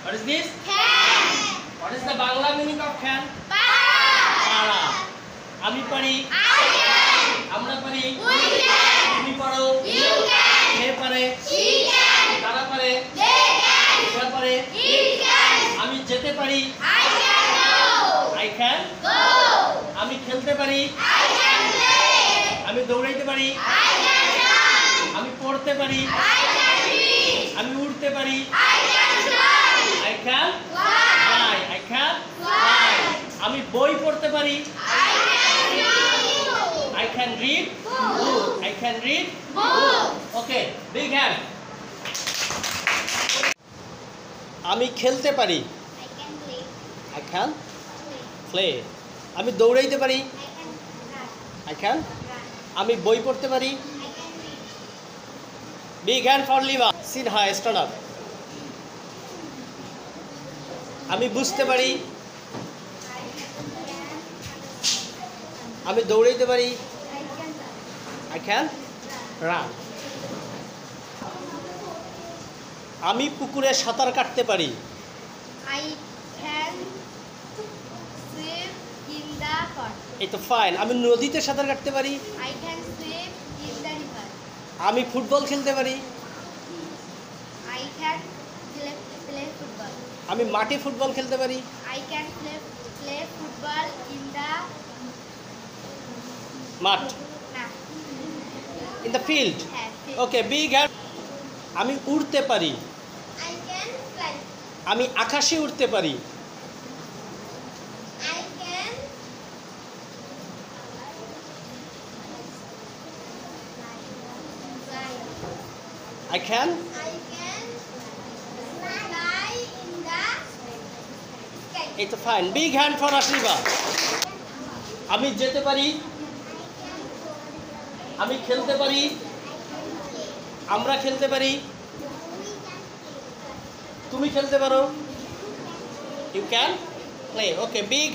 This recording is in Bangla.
What is this? Can. What is the Bangla meaning of can? Para. আমি পারি, I can. আমরা পারি, We can. তুমি পারো, You can. সে পারে, She can. তারা পারে, They can. সে পারে, It can. আমি যেতে পারি, I can go. I can, Go. আমি খেলতে পারি, I can play. আমি দৌড়াইতে পারি, I can run. আমি পড়তে পারি, I can read. আমি উড়তে পারি, I can fly. I can Fly. fly, I can Fly. আমি বই পড়তে পারি, I can read. I can read Book. I can read Book. Okay, big hand. আমি খেলতে পারি, I can play. I can Play. play. আমি দৌড়াইতে পারি, I can run. I can Run. আমি বই পড়তে পারি, I can read. big hand for Liva. Sit high, stand up. আমি বুঝতে পারি, আমি দৌড়াইতে পারি, I can run. I can run. আমি পুকুরে সাঁতার কাটতে পারি, I can swim in the pond. এই তো ফাইন। আমি নদীতে সাঁতার কাটতে পারি, I can swim in the river. আমি ফুটবল খেলতে পারি, I can play football. আমি মাঠে ফুটবল খেলতে পারি, I can play football in the মাঠ, nah. In the field. field. Okay, big hand. আমি উড়তে পারি, I can fly. আমি আকাশে উড়তে পারি, I can fly. I can I can fly in the sky. এই তো ফাইন। বিগ হ্যান্ড ফর আশিবা। আমি যেতে পারি, আমি খেলতে পারি, আমরা খেলতে পারি, তুমি খেলতে পারো, you can play. Okay, big